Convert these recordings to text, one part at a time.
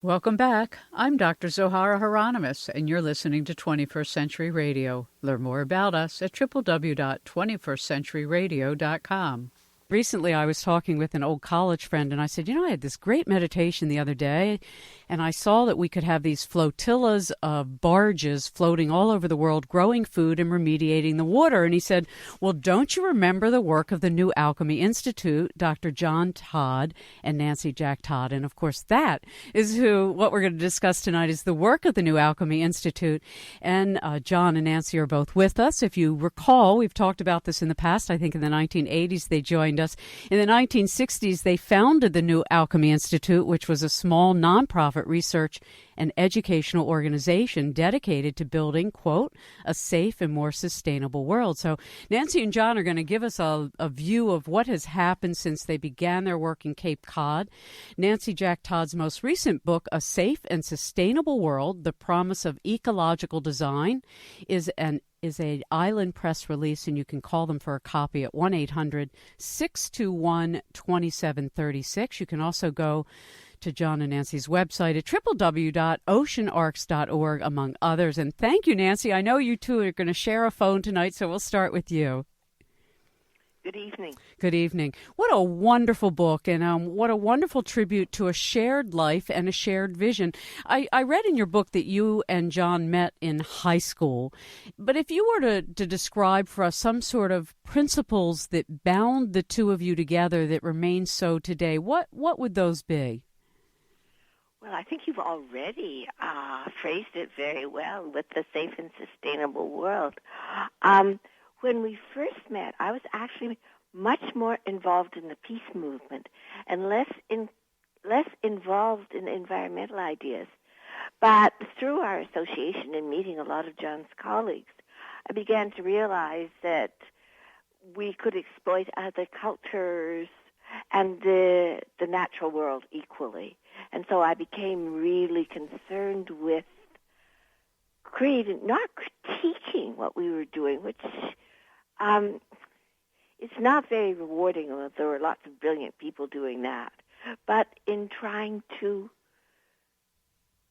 Welcome back. I'm Dr. Zohara Hieronimus, and you're listening to 21st Century Radio. Learn more about us at www.21stcenturyradio.com. Recently, I was talking with an old college friend, and I said, I had this great meditation the other day, and I saw that we could have these flotillas of barges floating all over the world, growing food and remediating the water. And he said, well, don't you remember the work of the new Alchemy Institute, Dr. John Todd and Nancy Jack Todd? And, of course, that is what we're going to discuss tonight is the work of the new Alchemy Institute. And John and Nancy are both with us. If you recall, we've talked about this in the past. I think in the 1980s they joined us. In the 1960s, they founded the new Alchemy Institute, which was a small nonprofit research and educational organization dedicated to building, quote, a safe and more sustainable world. So Nancy and John are going to give us a view of what has happened since they began their work in Cape Cod. Nancy Jack Todd's most recent book, A Safe and Sustainable World, The Promise of Ecological Design, is an island press release, and you can call them for a copy at 1-800-621-2736. You can also go to John and Nancy's website at www.oceanarcs.org, among others. And thank you, Nancy. I know you two are going to share a phone tonight, so we'll start with you. Good evening. Good evening. What a wonderful book, and what a wonderful tribute to a shared life and a shared vision. I read in your book that you and John met in high school, but if you were to describe for us some sort of principles that bound the two of you together that remain so today, what would those be? Well, I think you've already phrased it very well with the safe and sustainable world. When we first met, I was actually much more involved in the peace movement and less involved in environmental ideas. But through our association and meeting a lot of John's colleagues, I began to realize that we could exploit other cultures and the natural world equally. And so I became really concerned with not critiquing what we were doing, which it's not very rewarding. There were lots of brilliant people doing that. But in trying to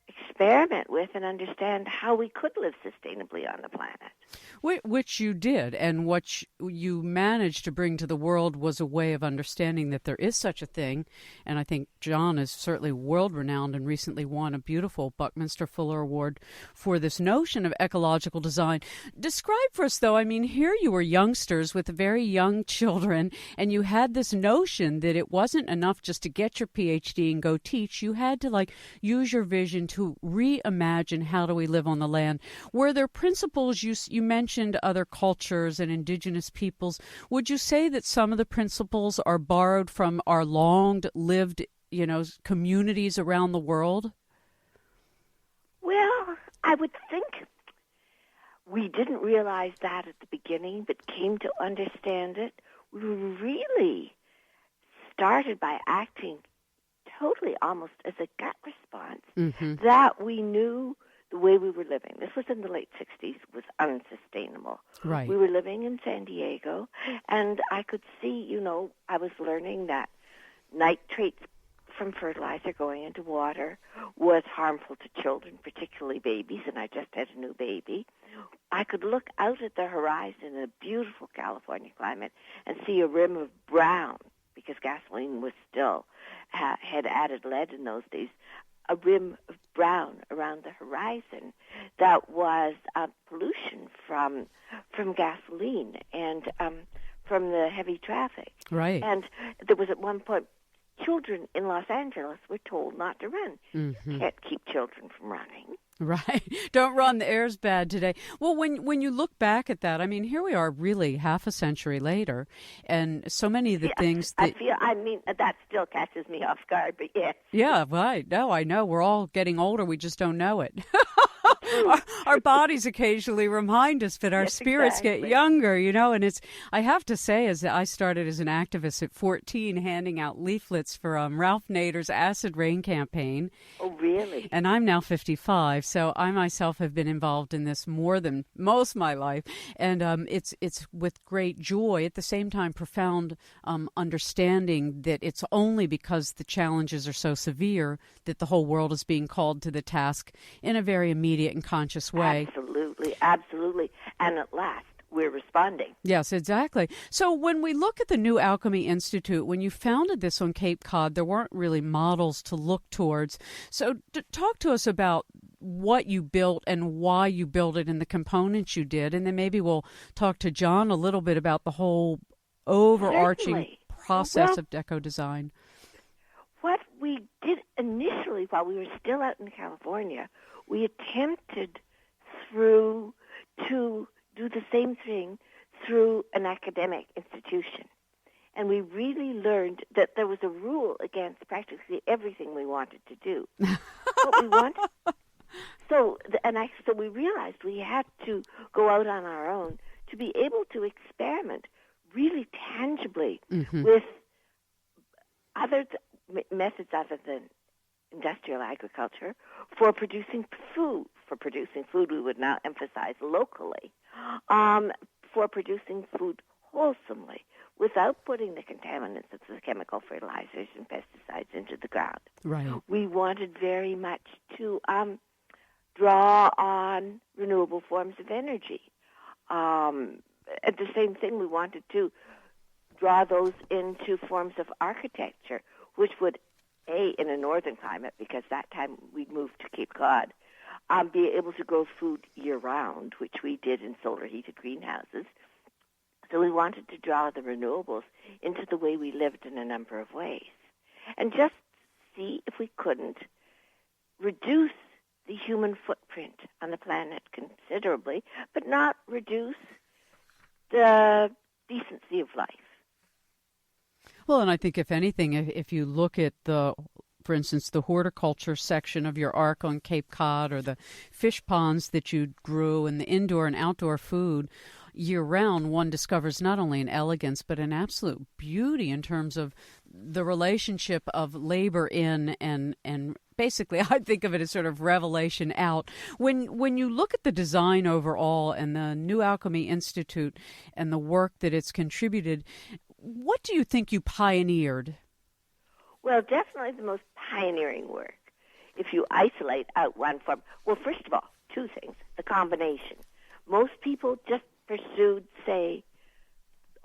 experiment with and understand how we could live sustainably on the planet. Which you did, and what you managed to bring to the world was a way of understanding that there is such a thing, and I think John is certainly world-renowned and recently won a beautiful Buckminster Fuller Award for this notion of ecological design. Describe for us, though, here you were youngsters with very young children, and you had this notion that it wasn't enough just to get your PhD and go teach. You had to, use your vision to reimagine how do we live on the land. Were there principles you mentioned other cultures and indigenous peoples. Would you say that some of the principles are borrowed from our long-lived, communities around the world? Well, I would think we didn't realize that at the beginning, but came to understand it. We really started by acting totally almost as a gut response that we knew the way we were living. This was in the late 60s, was unsustainable. Right. We were living in San Diego, and I could see, I was learning that nitrates from fertilizer going into water was harmful to children, particularly babies, and I just had a new baby. I could look out at the horizon in a beautiful California climate and see a rim of brown, because gasoline was still, had added lead in those days, a rim of brown around the horizon that was pollution from gasoline and from the heavy traffic. Right. And there was at one point, children in Los Angeles were told not to run. Can't keep children from running. Right. Don't run, the air's bad today. Well, when you look back at that, here we are really half a century later, and so many of the things that... that still catches me off guard, but yes. Yeah, right. No, I know. We're all getting older. We just don't know it. our bodies occasionally remind us, but our Yes, spirits exactly. get younger, and I have to say, as I started as an activist at 14, handing out leaflets for Ralph Nader's acid rain campaign. Oh, really? And I'm now 55, so I myself have been involved in this more than most of my life. And it's with great joy, at the same time profound understanding that it's only because the challenges are so severe that the whole world is being called to the task in a very immediate and conscious way. Absolutely, absolutely. And at last, we're responding. Yes, exactly. So when we look at the new Alchemy Institute, when you founded this on Cape Cod, there weren't really models to look towards. So talk to us about what you built and why you built it and the components you did. And then maybe we'll talk to John a little bit about the whole overarching Certainly. process of deco design. What we did initially while we were still out in California, we attempted to do the same thing through an academic institution. And we really learned that there was a rule against practically everything we wanted to do. What we wanted. So we realized we had to go out on our own to be able to experiment really tangibly with other methods other than industrial agriculture for producing food. For producing food, we would now emphasize locally. For producing food wholesomely, without putting the contaminants of the chemical fertilizers and pesticides into the ground. Right. We wanted very much to draw on renewable forms of energy. At the same thing, we wanted to draw those into forms of architecture, which would, in a northern climate, because that time we'd moved to Cape Cod, be able to grow food year-round, which we did in solar-heated greenhouses. So we wanted to draw the renewables into the way we lived in a number of ways, and just see if we couldn't reduce the human footprint on the planet considerably, but not reduce the decency of life. Well, and I think if anything, if you look at for instance, the horticulture section of your ark on Cape Cod, or the fish ponds that you grew, and the indoor and outdoor food year-round, one discovers not only an elegance but an absolute beauty in terms of the relationship of labor in and basically I think of it as sort of revelation out. When you look at the design overall and the New Alchemy Institute and the work that it's contributed, what do you think you pioneered? Well, definitely the most pioneering work. If you isolate out one form, well, first of all, two things. The combination. Most people just pursued, say,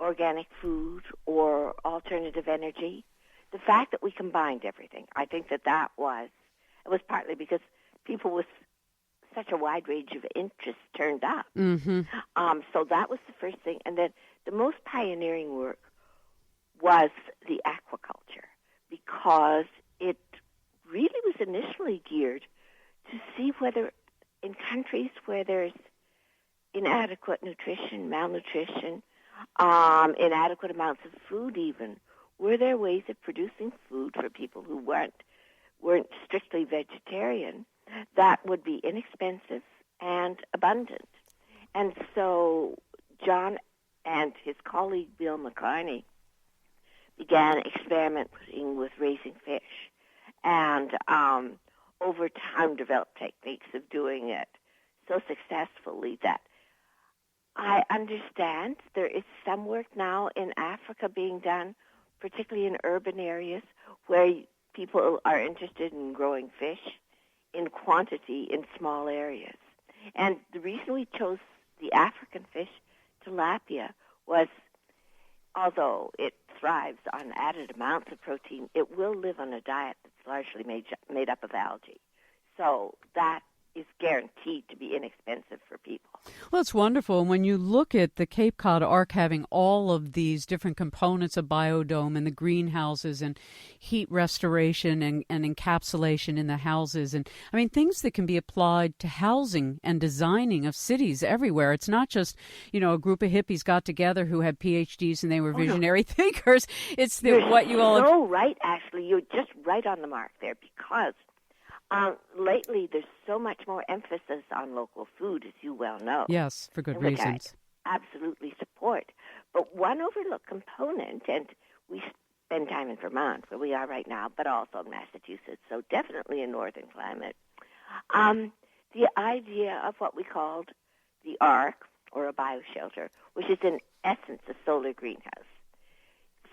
organic food or alternative energy. The fact that we combined everything, I think it was partly because people with such a wide range of interests turned up. So that was the first thing. And then the most pioneering work was the aquaculture, because it really was initially geared to see whether in countries where there's inadequate nutrition, malnutrition, inadequate amounts of food even, were there ways of producing food for people who weren't strictly vegetarian that would be inexpensive and abundant. And so John and his colleague Bill McCarney began experimenting with raising fish, and over time developed techniques of doing it so successfully that I understand there is some work now in Africa being done, particularly in urban areas, where people are interested in growing fish in quantity in small areas. And the reason we chose the African fish, tilapia, was although it thrives on added amounts of protein, it will live on a diet that's largely made up of algae. So that is guaranteed to be inexpensive for people. Well, it's wonderful. And when you look at the Cape Cod Ark having all of these different components of biodome and the greenhouses and heat restoration and encapsulation in the houses, and I mean, things that can be applied to housing and designing of cities everywhere. It's not just, a group of hippies got together who had PhDs and they were visionary thinkers. It's You're what you all... so right, Ashley. You're just right on the mark there, because Lately, there's so much more emphasis on local food, as you well know. Yes, for good which reasons. I absolutely support. But one overlooked component, and we spend time in Vermont, where we are right now, but also in Massachusetts, so definitely a northern climate, the idea of what we called the ARC, or a bioshelter, which is in essence a solar greenhouse,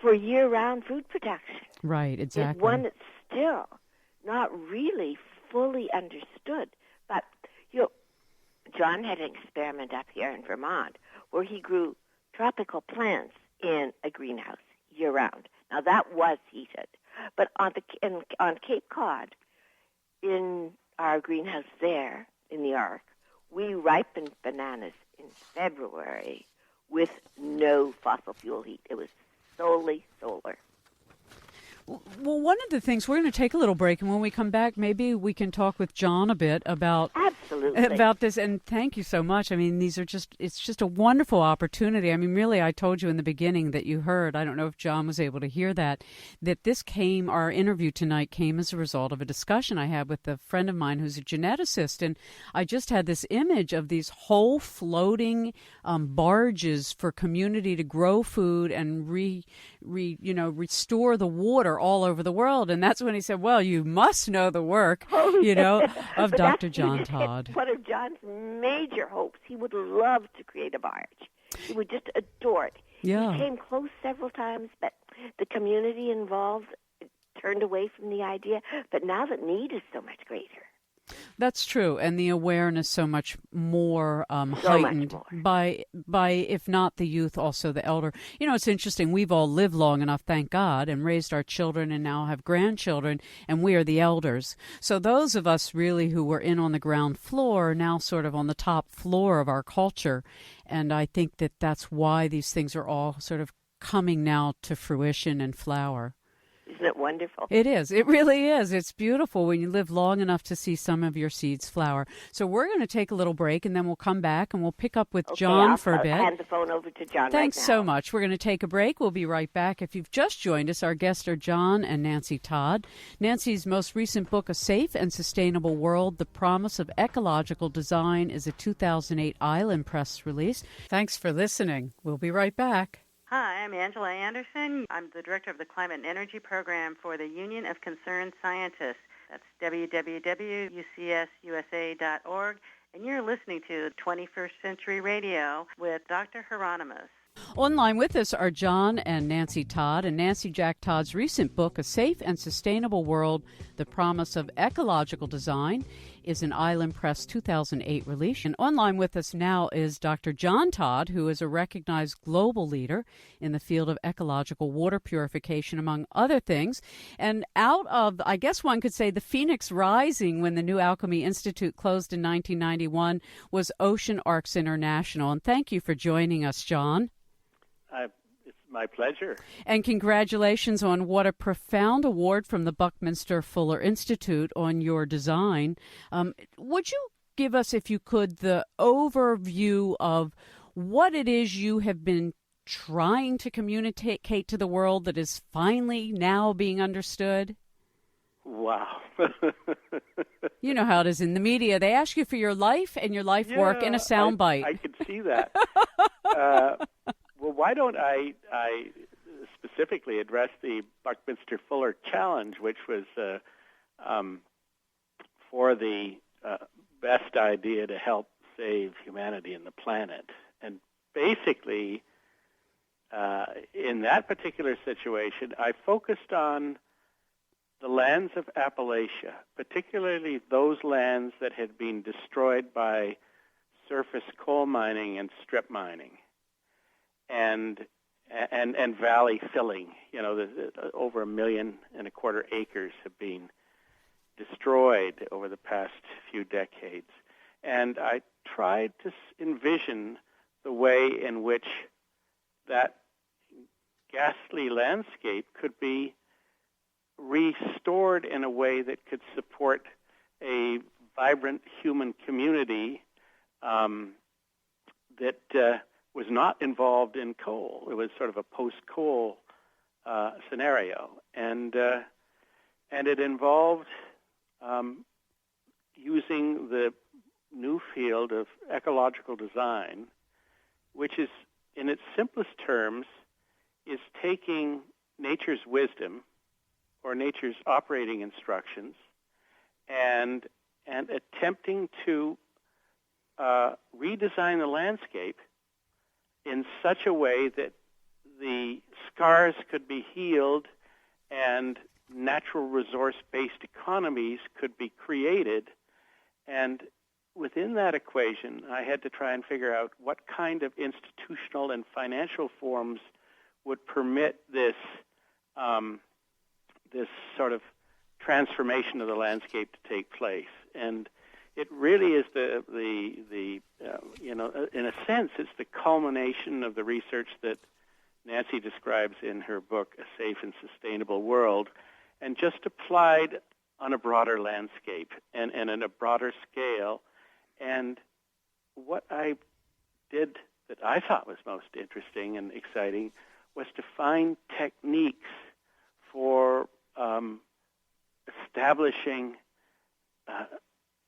for year-round food production. Right, exactly. Is one that's still not really fully understood. But, John had an experiment up here in Vermont where he grew tropical plants in a greenhouse year-round. Now, that was heated. But on Cape Cod, in our greenhouse there, in the Ark, we ripened bananas in February with no fossil fuel heat. It was solely solar. Well, one of the things, we're going to take a little break, and when we come back, maybe we can talk with John a bit about this. And thank you so much. I mean, it's just a wonderful opportunity. I mean, really, I told you in the beginning that you heard, I don't know if John was able to hear that our interview tonight came as a result of a discussion I had with a friend of mine who's a geneticist. And I just had this image of these whole floating barges for community to grow food and restore the water all over the world. And that's when he said, well, you must know the work, of Dr. John Todd. One of John's major hopes. He would love to create a barge. He would just adore it. Yeah. He came close several times, but the community involved turned away from the idea. But now the need is so much greater. That's true, and the awareness so much more heightened by, if not the youth, also the elder. It's interesting. We've all lived long enough, thank God, and raised our children and now have grandchildren, and we are the elders. So those of us really who were in on the ground floor are now sort of on the top floor of our culture, and I think that that's why these things are all sort of coming now to fruition and flower. Isn't it wonderful? It is. It really is. It's beautiful when you live long enough to see some of your seeds flower. So we're going to take a little break, and then we'll come back, and we'll pick up with John for a bit. I'll hand the phone over to John. Thanks right now. so much. We're going to take a break. We'll be right back. If you've just joined us, our guests are John and Nancy Todd. Nancy's most recent book, A Safe and Sustainable World, The Promise of Ecological Design, is a 2008 Island Press release. Thanks for listening. We'll be right back. Hi, I'm Angela Anderson. I'm the director of the Climate and Energy Program for the Union of Concerned Scientists. That's www.ucsusa.org. And you're listening to 21st Century Radio with Dr. Hieronimus. Online with us are John and Nancy Todd, and Nancy Jack Todd's recent book, A Safe and Sustainable World, The Promise of Ecological Design, is an Island Press 2008 release. And online with us now is Dr. John Todd, who is a recognized global leader in the field of ecological water purification, among other things. And out of, I guess one could say, the phoenix rising when the new Alchemy Institute closed in 1991 was Ocean Arcs International. And thank you for joining us, John. It's my pleasure. And congratulations on what a profound award from the Buckminster Fuller Institute on your design. Would you give us, if you could, the overview of what it is you have been trying to communicate to the world that is finally now being understood? Wow. You know how it is in the media. They ask you for your life and your life work in a soundbite. I could see that. Well, why don't I specifically address the Buckminster Fuller Challenge, which was for the best idea to help save humanity and the planet. And basically, in that particular situation, I focused on the lands of Appalachia, particularly those lands that had been destroyed by surface coal mining and strip mining. And valley filling. Over 1.25 million acres have been destroyed over the past few decades. And I tried to envision the way in which that ghastly landscape could be restored in a way that could support a vibrant human community that was not involved in coal. It was sort of a post-coal scenario, and it involved using the new field of ecological design, which is, in its simplest terms, is taking nature's wisdom or nature's operating instructions and attempting to redesign the landscape in such a way that the scars could be healed and natural resource-based economies could be created. And within that equation, I had to try and figure out what kind of institutional and financial forms would permit this this sort of transformation of the landscape to take place. And it really is in a sense, it's the culmination of the research that Nancy describes in her book, A Safe and Sustainable World, and just applied on a broader landscape and in a broader scale. And what I did that I thought was most interesting and exciting was to find techniques for establishing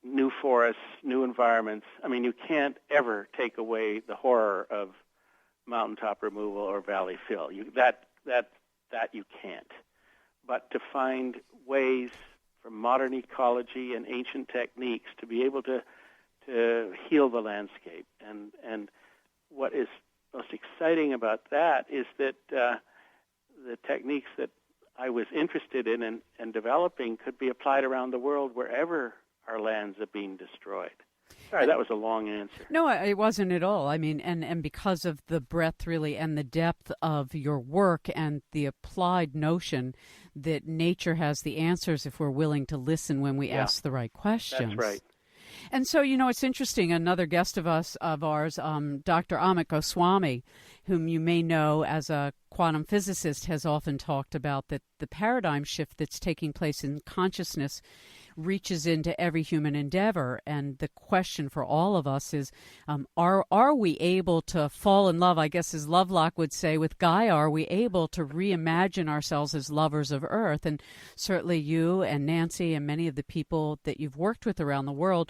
new forests, new environments. I mean, you can't ever take away the horror of mountaintop removal or valley fill. That you can't. But to find ways from modern ecology and ancient techniques to be able to heal the landscape. And what is most exciting about that is that the techniques that I was interested in and developing could be applied around the world wherever our lands are being destroyed. Sorry, that was a long answer. No, it wasn't at all. I mean, and because of the breadth, really, and the depth of your work and the applied notion that nature has the answers if we're willing to listen when we ask the right questions. That's right. And so, it's interesting. Another guest of ours, Dr. Amit Goswami, whom you may know as a quantum physicist, has often talked about that the paradigm shift that's taking place in consciousness reaches into every human endeavor. And the question for all of us is, are we able to fall in love, I guess as Lovelock would say, with Gaia? Are we able to reimagine ourselves as lovers of Earth? And certainly you and Nancy and many of the people that you've worked with around the world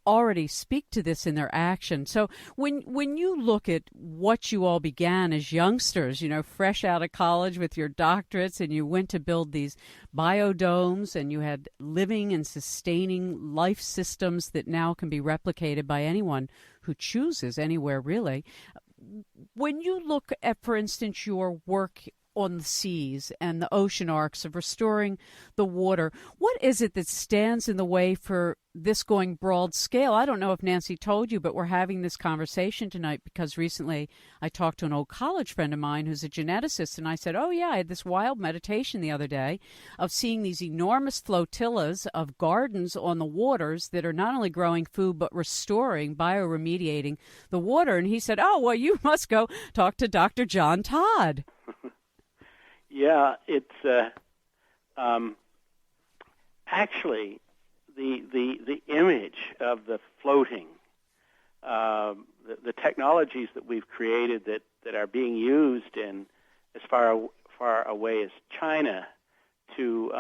already speak to this in their action. So when you look at what you all began as youngsters, fresh out of college with your doctorates, and you went to build these biodomes, and you had living and sustaining life systems that now can be replicated by anyone who chooses anywhere, really. When you look at, for instance, your work on the seas and the ocean arcs of restoring the water, what is it that stands in the way for this going broad scale? I don't know if Nancy told you, but we're having this conversation tonight because recently I talked to an old college friend of mine who's a geneticist, and I said, oh yeah, I had this wild meditation the other day of seeing these enormous flotillas of gardens on the waters that are not only growing food but restoring, bioremediating the water. And he said, oh, well, you must go talk to Dr. John Todd. Yeah, it's actually the image of the floating, the technologies that we've created that are being used in as far away as China to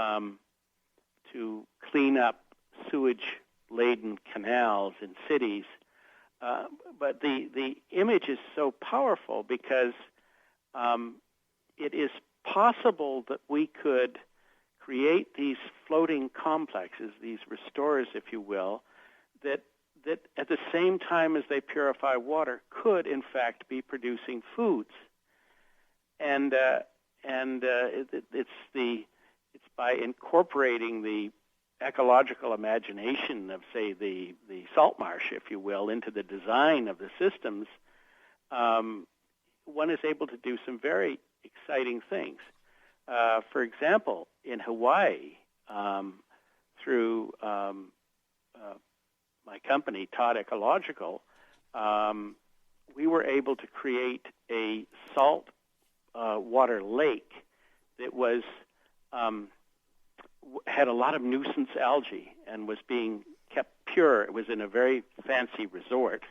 clean up sewage-laden canals in cities. But the image is so powerful because it is possible that we could create these floating complexes, these restorers, if you will, that at the same time as they purify water could, in fact, be producing foods. And it's by incorporating the ecological imagination of, say, the salt marsh, if you will, into the design of the systems, one is able to do some very exciting things. For example, in Hawaii, through my company, Todd Ecological, we were able to create a salt water lake that was had a lot of nuisance algae and was being kept pure. It was in a very fancy resort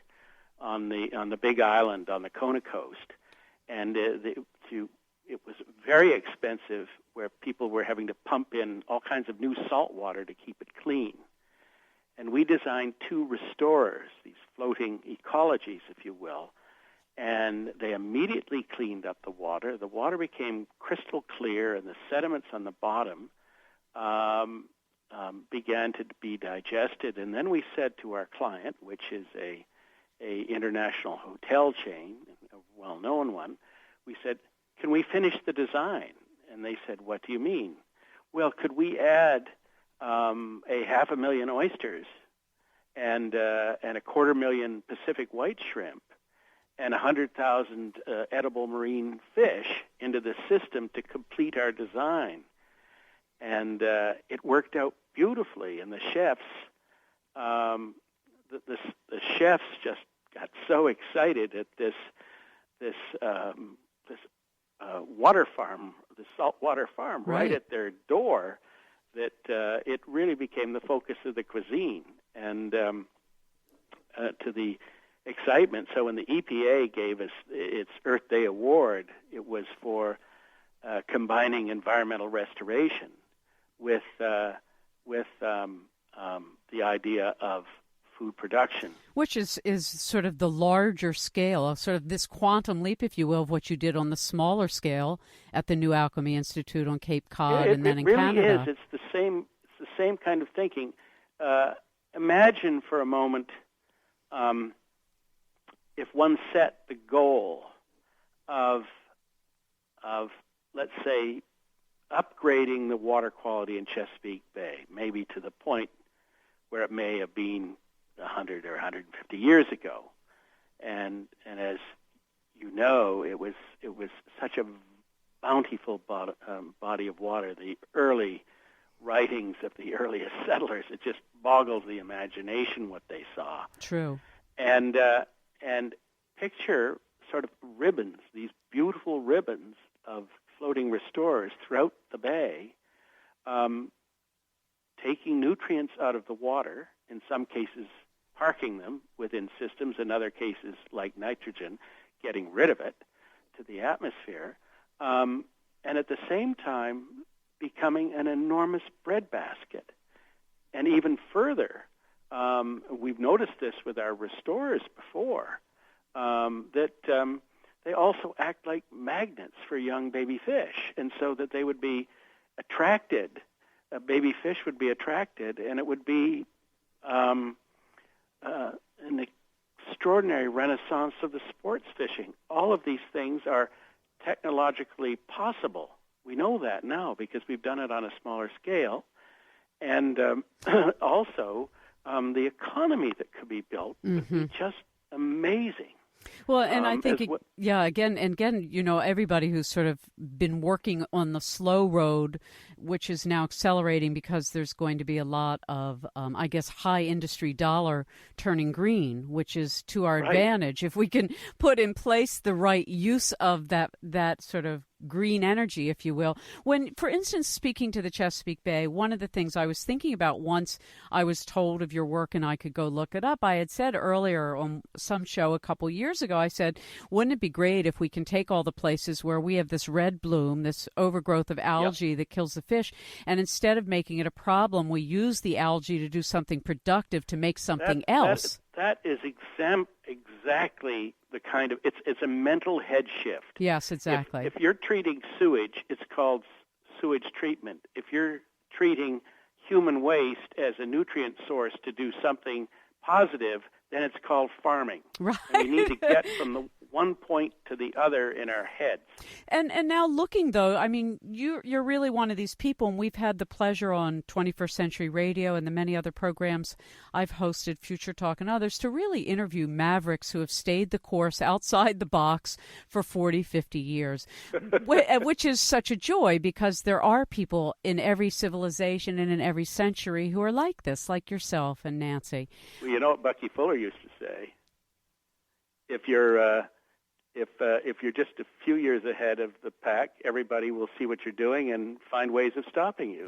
on the Big Island on the Kona coast, and it was very expensive, where people were having to pump in all kinds of new salt water to keep it clean. And we designed 2 restorers, these floating ecologies, if you will, and they immediately cleaned up the water. The water became crystal clear, and the sediments on the bottom began to be digested. And then we said to our client, which is a international hotel chain, a well-known one, we said, can we finish the design? And they said, what do you mean? Well, could we add a 500,000 oysters and a 250,000 Pacific white shrimp and 100,000 edible marine fish into the system to complete our design? And it worked out beautifully. And the chefs, the chefs just got so excited at this water farm, the saltwater farm, right at their door, that it really became the focus of the cuisine. And to the excitement, so when the EPA gave us its Earth Day Award, it was for combining environmental restoration with the idea of food production. Which is sort of the larger scale, of sort of this quantum leap, if you will, of what you did on the smaller scale at the new Alchemy Institute on Cape Cod and then in Canada. It really is. It's the same kind of thinking. Imagine for a moment if one set the goal of let's say, upgrading the water quality in Chesapeake Bay, maybe to the point where it may have been 100 or 150 years ago. And as you know, it was such a bountiful body of water. The early writings of the earliest settlers, it just boggles the imagination what they saw. True. And picture sort of ribbons, these beautiful ribbons of floating restorers throughout the bay, taking nutrients out of the water, in some cases parking them within systems, in other cases, like nitrogen, getting rid of it to the atmosphere, and at the same time becoming an enormous breadbasket. And even further, we've noticed this with our restorers before, that they also act like magnets for young baby fish, and so that they would be attracted, baby fish would be attracted, and it would be an extraordinary renaissance of the sports fishing. All of these things are technologically possible. We know that now because we've done it on a smaller scale. And also, the economy that could be built would be just amazing. Well, and I think, again, you know, everybody who's sort of been working on the slow road, which is now accelerating because there's going to be a lot of, I guess, high industry dollar turning green, which is to our advantage. If we can put in place the right use of that sort of green energy, if you will. When, for instance, speaking to the Chesapeake Bay, one of the things I was thinking about once I was told of your work and I could go look it up, I had said earlier on some show a couple years ago, I said, wouldn't it be great if we can take all the places where we have this red bloom, this overgrowth of algae that kills the fish, and instead of making it a problem, we use the algae to do something productive to make something else. That is exactly the kind of, it's a mental head shift. Yes, exactly. If you're treating sewage, it's called sewage treatment. If you're treating human waste as a nutrient source to do something positive, then it's called farming. Right. And we need to get from the one point to the other in our heads. And now looking, though, I mean, you're really one of these people, and we've had the pleasure on 21st Century Radio and the many other programs I've hosted, Future Talk and others, to really interview mavericks who have stayed the course outside the box for 40, 50 years, which is such a joy because there are people in every civilization and in every century who are like this, like yourself and Nancy. Well, you know what Bucky Fuller used to say? If you're just a few years ahead of the pack, everybody will see what you're doing and find ways of stopping you.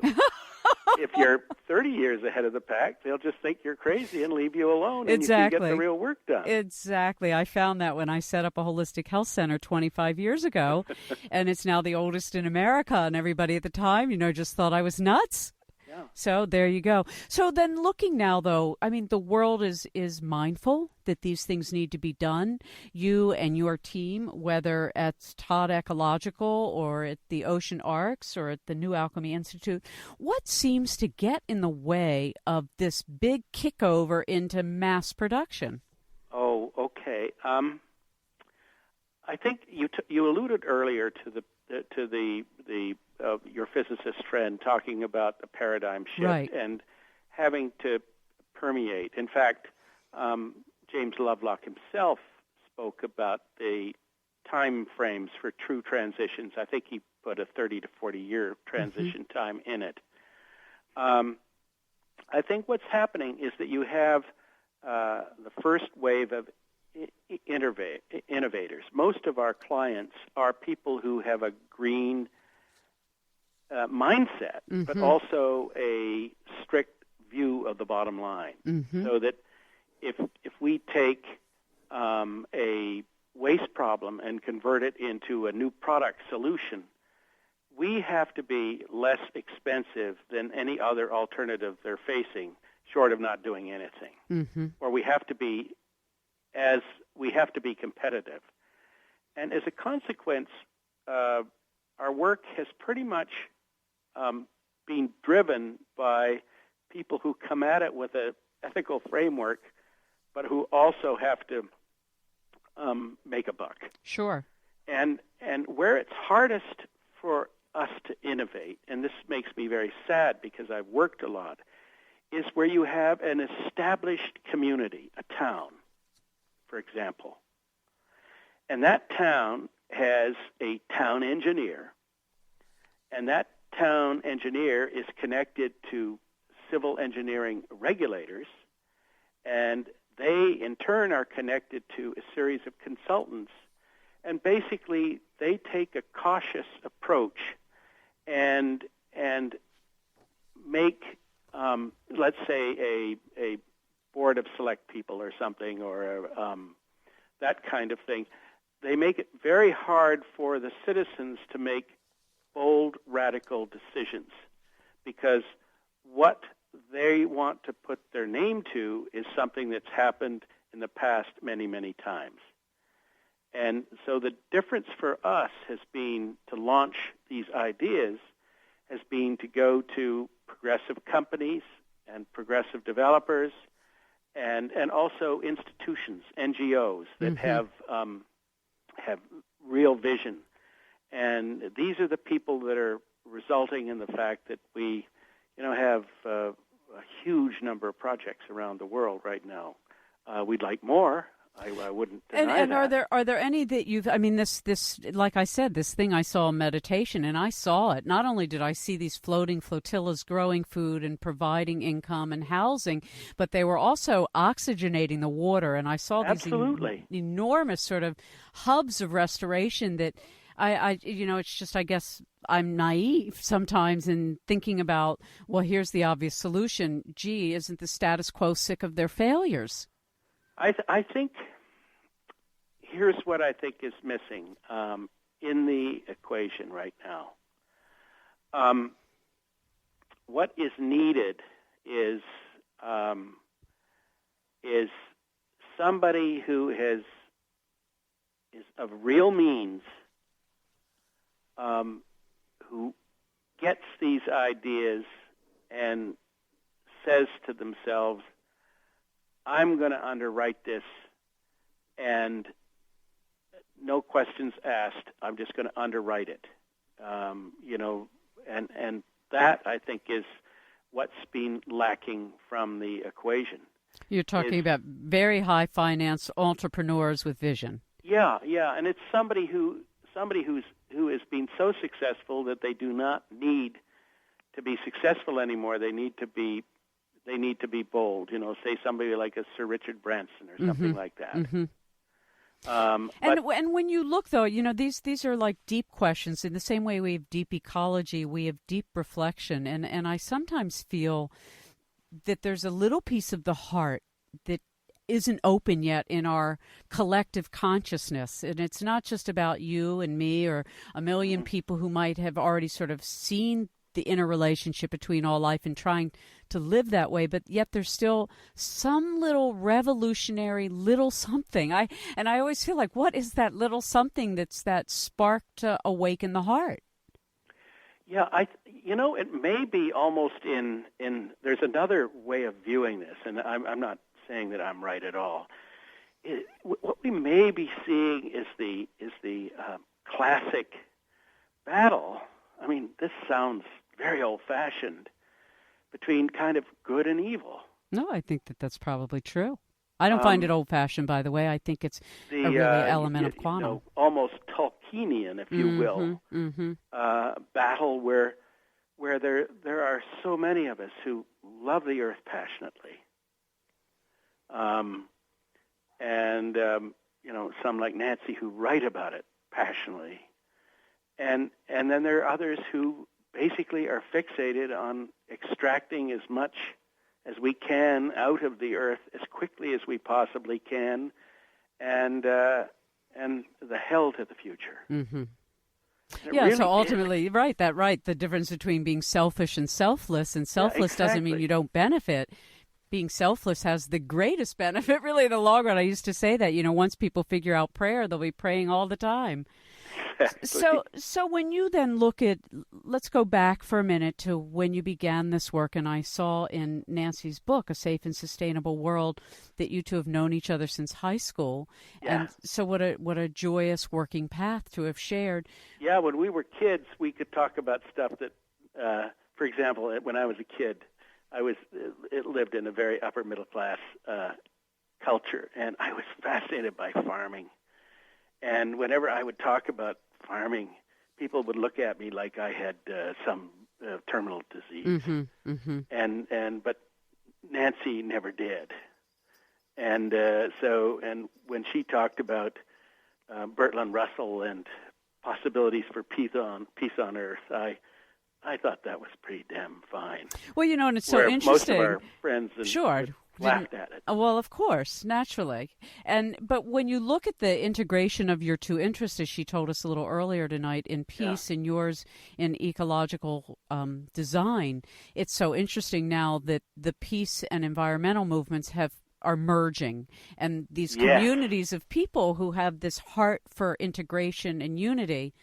If you're 30 years ahead of the pack, they'll just think you're crazy and leave you alone, and you can get the real work done. Exactly. I found that when I set up a holistic health center 25 years ago, and it's now the oldest in America, and everybody at the time, just thought I was nuts. Yeah. So there you go. So then looking now, though, I mean, the world is mindful that these things need to be done. You and your team, whether at Todd Ecological or at the Ocean Arcs or at the New Alchemy Institute, what seems to get in the way of this big kickover into mass production? Oh, okay. I think you alluded earlier to your physicist friend talking about the paradigm shift Right. and having to permeate. In fact, James Lovelock himself spoke about the time frames for true transitions. I think he put a 30 to 40 year transition time in it. I think what's happening is that you have the first wave of innovators. Most of our clients are people who have a green mindset, but also a strict view of the bottom line. So that if we take a waste problem and convert it into a new product solution, we have to be less expensive than any other alternative they're facing, short of not doing anything. Or we have to be competitive. And as a consequence, our work has pretty much been driven by people who come at it with an ethical framework, but who also have to make a buck. Sure. And where it's hardest for us to innovate, and this makes me very sad because I've worked a lot, is where you have an established community, a town, for example. And that town has a town engineer, and that town engineer is connected to civil engineering regulators, and they, in turn, are connected to a series of consultants. And basically, they take a cautious approach and make, let's say, a board of select people or something, or that kind of thing. They make it very hard for the citizens to make bold, radical decisions, because what they want to put their name to is something that's happened in the past many, many times. And so the difference for us has been to launch these ideas, has been to go to progressive companies and progressive developers and also institutions, NGOs that have real vision. And these are the people that are resulting in the fact that we, have a huge number of projects around the world right now. We'd like more. I wouldn't deny and that. are there any that you've? I mean, this like I said, this thing I saw in meditation, and I saw it. Not only did I see these floating flotillas growing food and providing income and housing, but they were also oxygenating the water, and I saw these enormous sort of hubs of restoration that. It's just, I guess I'm naive sometimes in thinking about, well, here's the obvious solution. Gee, isn't the status quo sick of their failures? I think here's what I think is missing in the equation right now. What is needed is somebody who is of real means, who gets these ideas and says to themselves, I'm going to underwrite this, and no questions asked. I'm just going to underwrite it. And that, I think, is what's been lacking from the equation. You're talking about very high finance entrepreneurs with vision. Yeah, and it's somebody who has been so successful that they do not need to be successful anymore. They need to be bold. Say somebody like a Sir Richard Branson or something like that. And when you look, though, these are like deep questions. In the same way we have deep ecology, we have deep reflection. And I sometimes feel that there's a little piece of the heart that isn't open yet in our collective consciousness. And it's not just about you and me or a million people who might have already sort of seen the interrelationship between all life and trying to live that way, but yet there's still some little revolutionary little something. I always feel like, what is that little something that's that spark to awaken the heart? Yeah, it may be almost in there's another way of viewing this, and I'm not saying that I'm right at all. What we may be seeing is the classic battle. I mean, this sounds very old-fashioned, between kind of good and evil. No, I think that's probably true. I don't find it old-fashioned, by the way. I think it's a really element of quantum. Almost Tolkienian, if you will. Battle where there are so many of us who love the earth passionately. Some like Nancy who write about it passionately. And then there are others who basically are fixated on extracting as much as we can out of the earth as quickly as we possibly can, and the hell to the future. Mm-hmm. Yeah, really so ultimately, right, the difference between being selfish and selfless doesn't mean you don't benefit. Being selfless has the greatest benefit, really, in the long run. I used to say that, once people figure out prayer, they'll be praying all the time. Exactly. So when you then look at, let's go back for a minute to when you began this work, and I saw in Nancy's book, A Safe and Sustainable World, that you two have known each other since high school. Yeah. And so what a joyous working path to have shared. Yeah, when we were kids, we could talk about stuff that, for example, when I was a kid, it lived in a very upper middle class culture, and I was fascinated by farming. And whenever I would talk about farming, people would look at me like I had some terminal disease. But Nancy never did. And when she talked about Bertrand Russell and possibilities for peace on Earth, I thought that was pretty damn fine. Well, and it's so interesting. Most of our friends laughed at it. Well, of course, naturally. But when you look at the integration of your two interests, as she told us a little earlier tonight, in peace and yours in ecological design, it's so interesting now that the peace and environmental movements are merging, and these communities of people who have this heart for integration and unity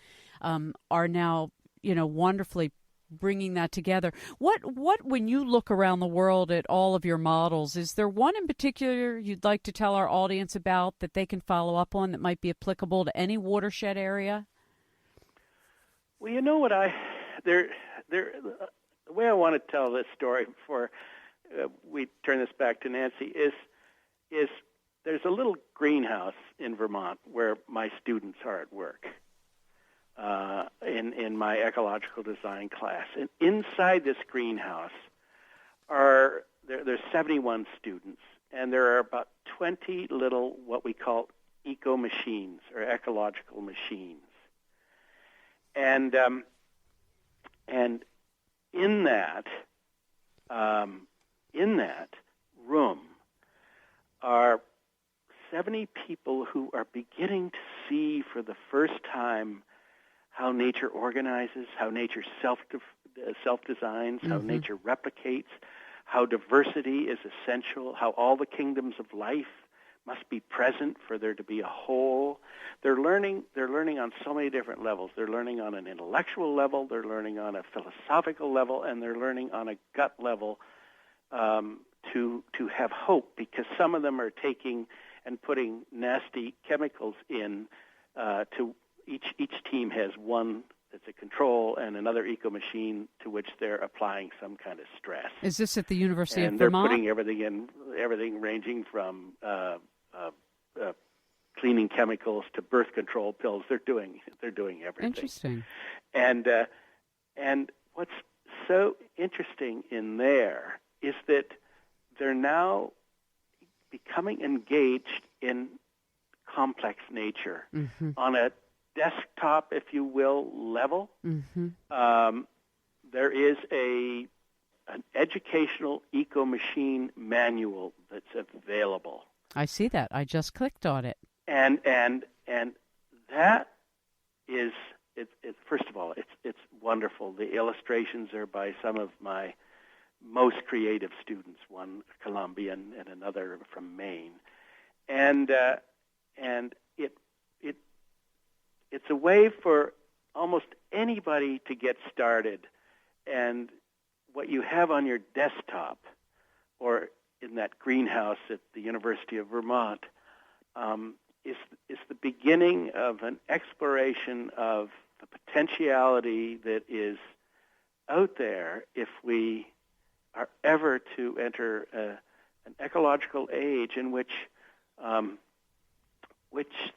are now, wonderfully bringing that together. What when you look around the world at all of your models, is there one in particular you'd like to tell our audience about that they can follow up on that might be applicable to any watershed area? Well, you know what the way I want to tell this story before we turn this back to Nancy is there's a little greenhouse in Vermont where my students are at work. In my ecological design class, and inside this greenhouse there's 71 students, and there are about 20 little what we call eco machines or ecological machines, and in that room are 70 people who are beginning to see for the first time how nature organizes, how nature self-designs, how nature replicates, how diversity is essential, how all the kingdoms of life must be present for there to be a whole. They're learning on so many different levels. They're learning on an intellectual level, they're learning on a philosophical level, and they're learning on a gut level to have hope, because some of them are taking and putting nasty chemicals in to each team has one that's a control and another eco machine to which they're applying some kind of stress. Is this at the University of Vermont? And they're putting everything ranging from cleaning chemicals to birth control pills. They're doing everything. Interesting. And what's so interesting in there is that they're now becoming engaged in complex nature on a desktop, if you will, level. There is an educational eco-machine manual that's available. I see that. I just clicked on it. And that is, it's first of all, it's wonderful. The illustrations are by some of my most creative students, one Colombian and another from Maine. And it's a way for almost anybody to get started. And what you have on your desktop or in that greenhouse at the University of Vermont is the beginning of an exploration of the potentiality that is out there if we are ever to enter an ecological age in which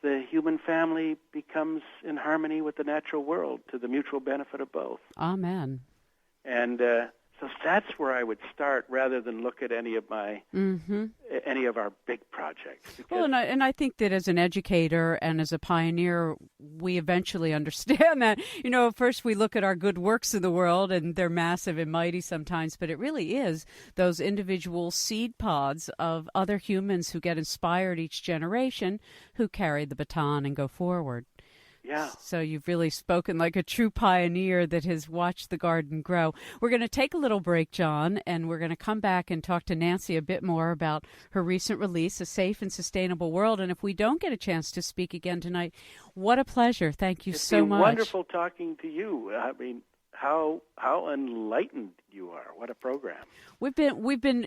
the human family becomes in harmony with the natural world to the mutual benefit of both. Amen. And so that's where I would start, rather than look at any of my any of our big projects. Well, and I think that as an educator and as a pioneer, we eventually understand that. First we look at our good works in the world, and they're massive and mighty sometimes, but it really is those individual seed pods of other humans who get inspired each generation, who carry the baton and go forward. Yeah. So you've really spoken like a true pioneer that has watched the garden grow. We're going to take a little break, John, and we're going to come back and talk to Nancy a bit more about her recent release, A Safe and Sustainable World. And if we don't get a chance to speak again tonight, what a pleasure. Thank you so much. It's been wonderful talking to you. I mean, how enlightened you are. What a program. We've been,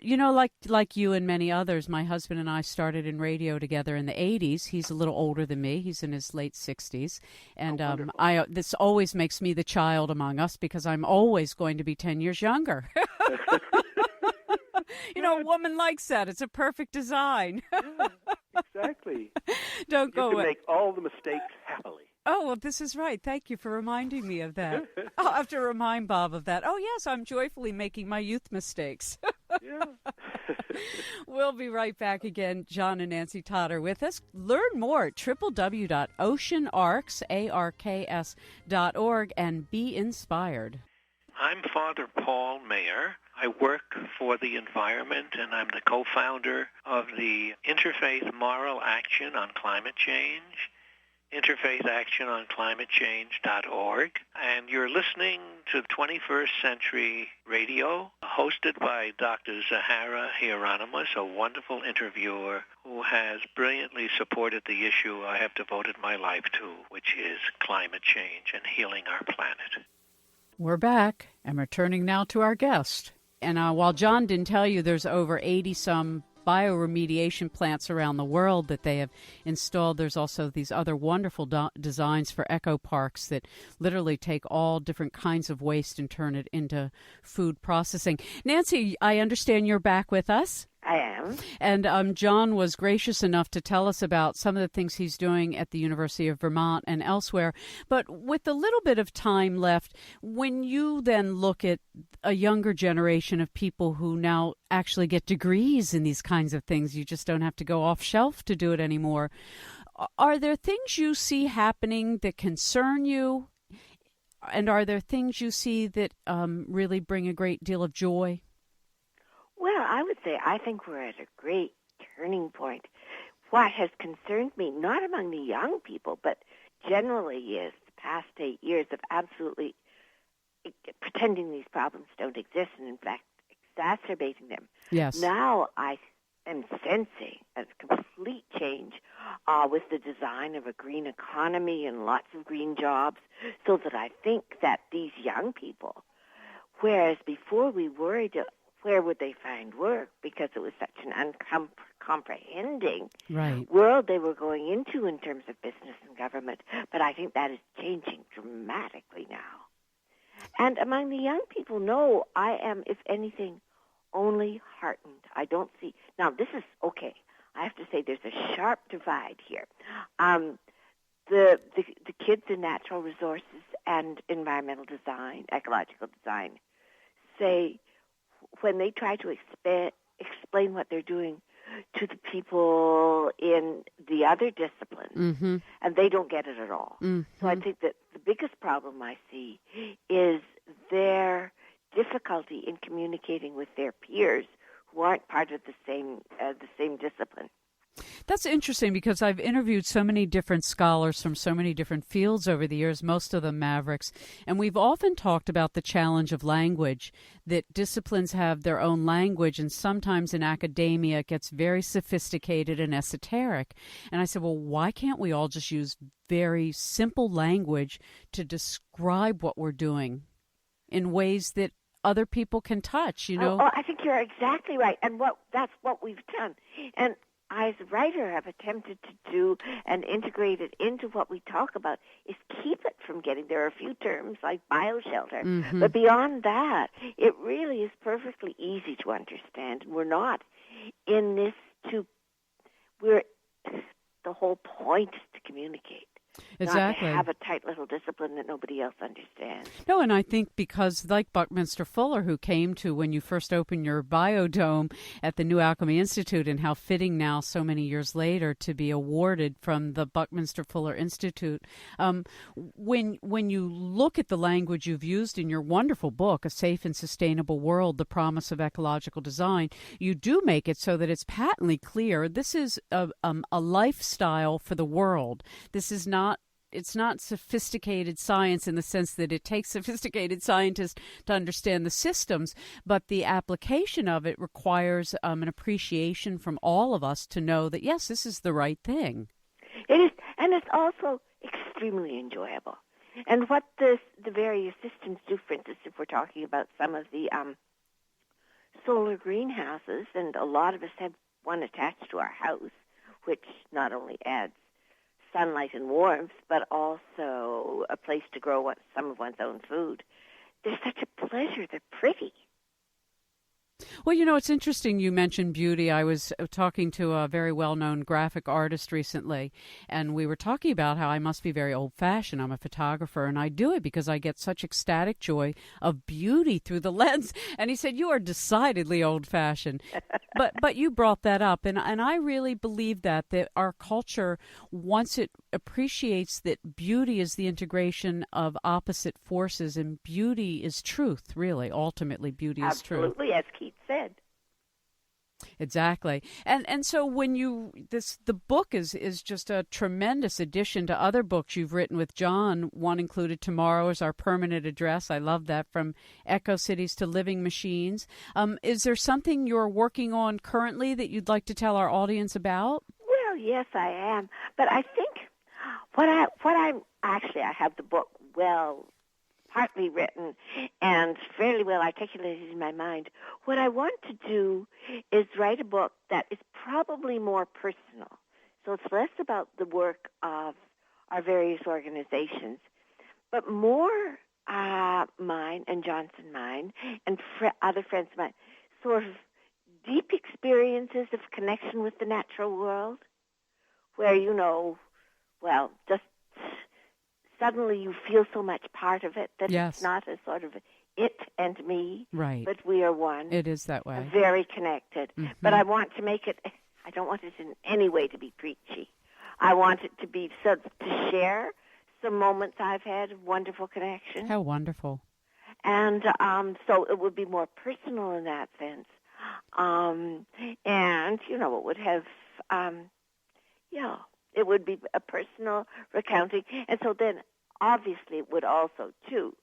like you and many others, my husband and I started in radio together in the 80s. He's a little older than me. He's in his late 60s. And this always makes me the child among us because I'm always going to be 10 years younger. A woman likes that. It's a perfect design. Yeah, exactly. Don't go away. You can make all the mistakes happily. Oh, well, this is right. Thank you for reminding me of that. I'll have to remind Bob of that. Oh, yes, I'm joyfully making my youth mistakes. Yeah. We'll be right back again. John and Nancy Todd are with us. Learn more at www.oceanarcs.org and be inspired. I'm Father Paul Mayer. I work for the environment, and I'm the co-founder of the Interfaith Moral Action on Climate Change, interfaithactiononclimatechange.org, and you're listening to 21st Century Radio, hosted by Dr. Zohara Hieronimus, a wonderful interviewer who has brilliantly supported the issue I have devoted my life to, which is climate change and healing our planet. We're back and returning now to our guest. And while John didn't tell you, there's over 80-some bioremediation plants around the world that they have installed. There's also these other wonderful designs for eco parks that literally take all different kinds of waste and turn it into food processing. Nancy, I understand you're back with us. I am. And John was gracious enough to tell us about some of the things he's doing at the University of Vermont and elsewhere. But with a little bit of time left, when you then look at a younger generation of people who now actually get degrees in these kinds of things, you just don't have to go off shelf to do it anymore. Are there things you see happening that concern you? And are there things you see that really bring a great deal of joy? Well, I would say I think we're at a great turning point. What has concerned me, not among the young people, but generally is the past 8 years of absolutely pretending these problems don't exist and, in fact, exacerbating them. Yes. Now I am sensing a complete change with the design of a green economy and lots of green jobs, so that I think that these young people, whereas before we worried where would they find work because it was such an uncomprehending world they were going into in terms of business and government. But I think that is changing dramatically now. And among the young people, no, I am, if anything, only heartened. I don't see... Now, this is okay. I have to say there's a sharp divide here. The kids in natural resources and environmental design, ecological design, say... when they try to explain what they're doing to the people in the other disciplines, and they don't get it at all. So I think that the biggest problem I see is their difficulty in communicating with their peers who aren't part of the same discipline. That's interesting because I've interviewed so many different scholars from so many different fields over the years, most of them mavericks, and we've often talked about the challenge of language, that disciplines have their own language, and sometimes in academia it gets very sophisticated and esoteric. And I said, well, why can't we all just use very simple language to describe what we're doing in ways that other people can touch, you know? Oh, I think you're exactly right, and that's what we've done. And I, as a writer, have attempted to do and integrate it into what we talk about is keep it from getting, there are a few terms like bioshelter, but beyond that, it really is perfectly easy to understand. And we're not in this the whole point is to communicate. Exactly. Not to have a tight little discipline that nobody else understands. No, and I think because like Buckminster Fuller, who came to when you first opened your biodome at the New Alchemy Institute, and how fitting now so many years later to be awarded from the Buckminster Fuller Institute. When you look at the language you've used in your wonderful book, A Safe and Sustainable World, The Promise of Ecological Design, you do make it so that it's patently clear this is a lifestyle for the world. This is it's not sophisticated science in the sense that it takes sophisticated scientists to understand the systems, but the application of it requires an appreciation from all of us to know that, yes, this is the right thing. It is, and it's also extremely enjoyable. And what the various systems do, for instance, if we're talking about some of the solar greenhouses, and a lot of us have one attached to our house, which not only adds sunlight and warmth, but also a place to grow some of one's own food. They're such a pleasure. They're pretty. Well, you know, it's interesting you mentioned beauty. I was talking to a very well-known graphic artist recently, and we were talking about how I must be very old-fashioned. I'm a photographer, and I do it because I get such ecstatic joy of beauty through the lens. And he said, you are decidedly old-fashioned. But you brought that up, and I really believe that our culture, once it appreciates that beauty is the integration of opposite forces, and beauty is truth, really. Ultimately, beauty is truth. Absolutely, as Keith said. Exactly. And so when the book is just a tremendous addition to other books you've written with John. One included Tomorrow is Our Permanent Address. I love that, From Eco Cities to Living Machines. Is there something you're working on currently that you'd like to tell our audience about? Well, yes, I am. But I think I have the book partly written and fairly well articulated in my mind. What I want to do is write a book that is probably more personal. So it's less about the work of our various organizations, but more mine and Johnson mine and other friends of mine, sort of deep experiences of connection with the natural world where, just suddenly you feel so much part of it that yes. It's not a sort of it and me, right. but we are one. It is that way. Very connected. Mm-hmm. But I want to make it, I don't want it in any way to be preachy. I want it to be to share some moments I've had of wonderful connection. How wonderful. And so it would be more personal in that sense. And, it would have, it would be a personal recounting. And so then, obviously, it would also, too,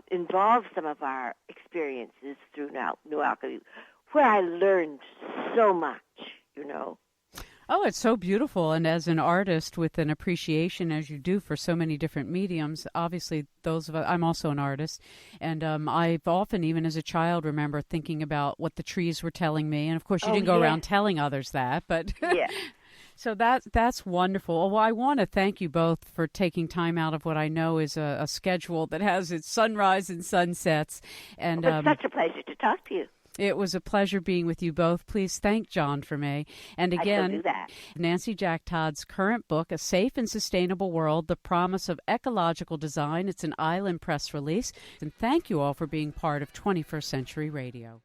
involve some of our experiences through New Alchemy, where I learned so much, Oh, it's so beautiful. And as an artist with an appreciation, as you do, for so many different mediums, obviously I'm also an artist. And I've often, even as a child, remember thinking about what the trees were telling me. And, of course, you didn't go around telling others that, but... Yeah. So that's wonderful. Well, I want to thank you both for taking time out of what I know is a schedule that has its sunrise and sunsets. And it's such a pleasure to talk to you. It was a pleasure being with you both. Please thank John for me. And again, I shall do that. Nancy Jack Todd's current book, A Safe and Sustainable World, The Promise of Ecological Design. It's an Island Press release. And thank you all for being part of 21st Century Radio.